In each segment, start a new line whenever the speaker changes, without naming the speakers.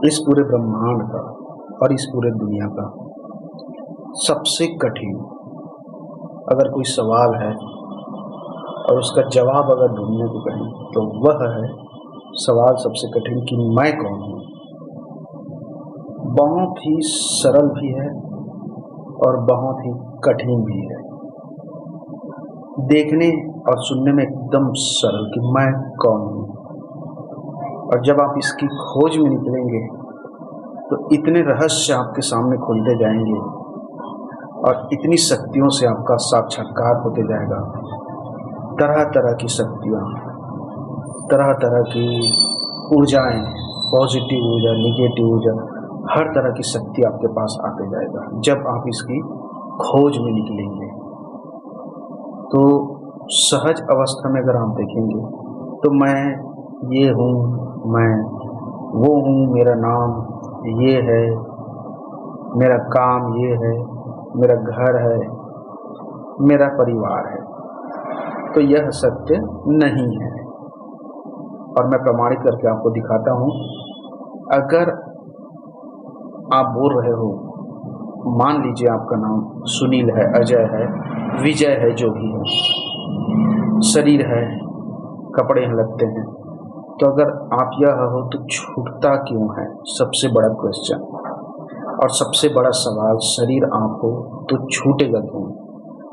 इस पूरे ब्रह्मांड का और इस पूरे दुनिया का सबसे कठिन अगर कोई सवाल है और उसका जवाब अगर ढूंढने को कहें तो वह है सवाल सबसे कठिन कि मैं कौन हूँ। बहुत ही सरल भी है और बहुत ही कठिन भी है। देखने और सुनने में एकदम सरल कि मैं कौन हूँ, और जब आप इसकी खोज में निकलेंगे तो इतने रहस्य आपके सामने खुलते जाएंगे और इतनी शक्तियों से आपका साक्षात्कार होते जाएगा। तरह तरह की शक्तियाँ, तरह तरह की ऊर्जाएं, पॉजिटिव ऊर्जा, निगेटिव ऊर्जा, हर तरह की शक्ति आपके पास आते जाएगा जब आप इसकी खोज में निकलेंगे। तो सहज अवस्था में अगर आप देखेंगे तो मैं ये हूँ, मैं वो हूँ, मेरा नाम ये है, मेरा काम ये है, मेरा घर है, मेरा परिवार है, तो यह सत्य नहीं है। और मैं प्रमाणित करके आपको दिखाता हूँ। अगर आप बोल रहे हो, मान लीजिए आपका नाम सुनील है, अजय है, विजय है, जो भी है, शरीर है, कपड़े हैं, लगते हैं, तो अगर आप यह हो तो छूटता क्यों है? सबसे बड़ा क्वेश्चन और सबसे बड़ा सवाल, शरीर आप हो तो छूटेगा क्यों?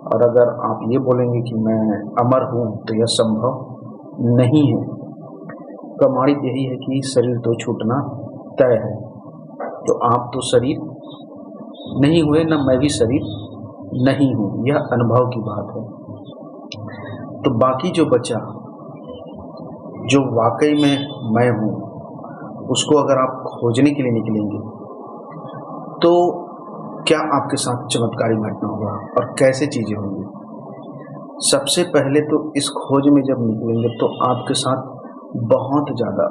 और अगर आप ये बोलेंगे कि मैं अमर हूँ तो यह संभव नहीं है। प्रमाणित यही है कि शरीर तो छूटना तय है। तो आप तो शरीर नहीं हुए, न मैं भी शरीर नहीं हूँ, यह अनुभव की बात है। तो बाकी जो बचा, जो वाकई में मैं हूँ, उसको अगर आप खोजने के लिए निकलेंगे तो क्या आपके साथ चमत्कारी घटना होगा और कैसे चीज़ें होंगी। सबसे पहले तो इस खोज में जब निकलेंगे तो आपके साथ बहुत ज़्यादा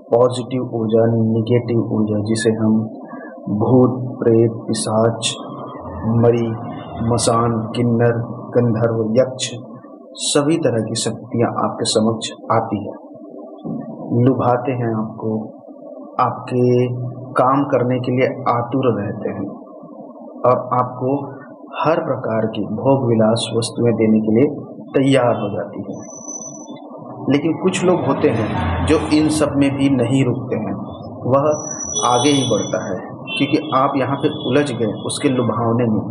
पॉजिटिव ऊर्जा, निगेटिव ऊर्जा, जिसे हम भूत, प्रेत, पिशाच, मरी, मसान, किन्नर, गंधर्व, यक्ष, सभी तरह की शक्तियाँ आपके समक्ष आती है, लुभाते हैं आपको, आपके काम करने के लिए आतुर रहते हैं और आपको हर प्रकार की भोग विलास वस्तुएं देने के लिए तैयार हो जाती है। लेकिन कुछ लोग होते हैं जो इन सब में भी नहीं रुकते हैं, वह आगे ही बढ़ता है, क्योंकि आप यहाँ पे उलझ गए उसके लुभावने में,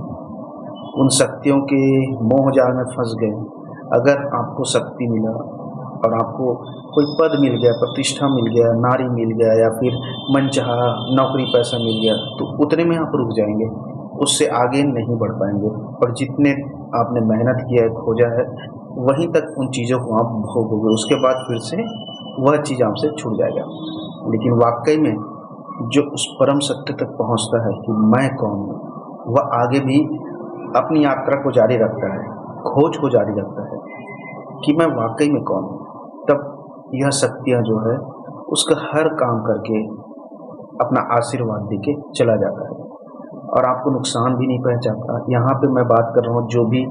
उन शक्तियों के मोह जाल में फंस गए। अगर आपको शक्ति मिला और आपको कोई पद मिल गया, प्रतिष्ठा मिल गया, नारी मिल गया, या फिर मनचाहा नौकरी पैसा मिल गया, तो उतने में आप रुक जाएंगे, उससे आगे नहीं बढ़ पाएंगे। और जितने आपने मेहनत किया है, खोजा है, वहीं तक उन चीज़ों को आप भोगोगे, उसके बाद फिर से वह चीज़ आपसे छूट जाएगा। लेकिन वाकई में जो उस परम सत्य तक पहुंचता है कि मैं कौन हूँ, वह आगे भी अपनी यात्रा को जारी रखता है, खोज को जारी रखता है कि मैं वाकई में कौन हूँ। तब यह शक्तियाँ जो है उसका हर काम करके अपना आशीर्वाद देके चला जाता है और आपको नुकसान भी नहीं पहुँचाता। यहाँ पे मैं बात कर रहा हूँ, जो भी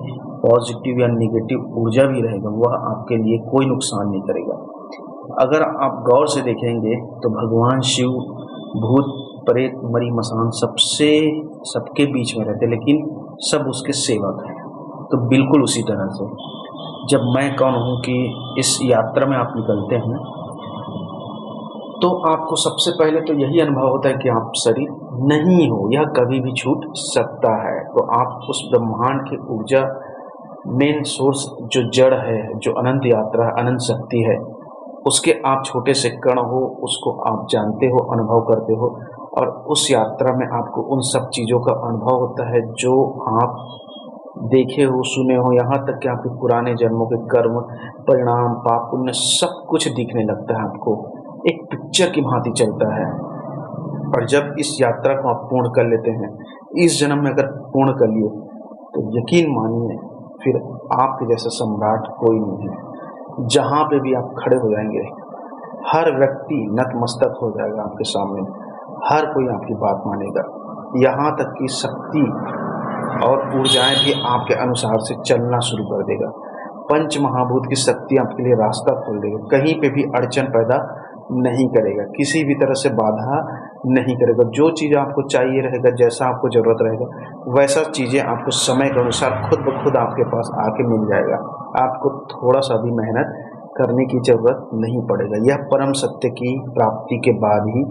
पॉजिटिव या निगेटिव ऊर्जा भी रहेगा वह आपके लिए कोई नुकसान नहीं करेगा। अगर आप गौर से देखेंगे तो भगवान शिव भूत, प्रेत, मरी, मसान सबके बीच में रहते, लेकिन सब उसके सेवक हैं। तो बिल्कुल उसी तरह से जब मैं कौन हूँ कि इस यात्रा में आप निकलते हैं तो आपको सबसे पहले तो यही अनुभव होता है कि आप शरीर नहीं हो, यह कभी भी छूट सकता है। तो आप उस ब्रह्मांड की ऊर्जा, मेन सोर्स जो जड़ है, जो अनंत यात्रा है, अनंत शक्ति है, उसके आप छोटे से कण हो, उसको आप जानते हो, अनुभव करते हो, और उस यात्रा में आपको उन सब चीज़ों का अनुभव होता है जो आप देखे हो, सुने हो, यहाँ तक कि आपके पुराने जन्मों के कर्म, परिणाम, पाप, पुण्य, सब कुछ दिखने लगता है आपको, एक पिक्चर की भांति चलता है। और जब इस यात्रा को आप पूर्ण कर लेते हैं, इस जन्म में अगर पूर्ण कर लिए, तो यकीन मानिए फिर आपके जैसा सम्राट कोई नहीं है। जहाँ पे भी आप खड़े हो जाएंगे, हर व्यक्ति नतमस्तक हो जाएगा आपके सामने, हर कोई आपकी बात मानेगा। यहाँ तक कि शक्ति और ऊर्जाएं भी आपके अनुसार से चलना शुरू कर देगा। पंच महाभूत की शक्ति आपके लिए रास्ता खोल देगा, कहीं पे भी अड़चन पैदा नहीं करेगा, किसी भी तरह से बाधा नहीं करेगा। जो चीज़ आपको चाहिए रहेगा, जैसा आपको ज़रूरत रहेगा, वैसा चीज़ें आपको समय के अनुसार खुद ब खुद आपके पास आके मिल जाएगा। आपको थोड़ा सा भी मेहनत करने की ज़रूरत नहीं पड़ेगा। यह परम सत्य की प्राप्ति के बाद ही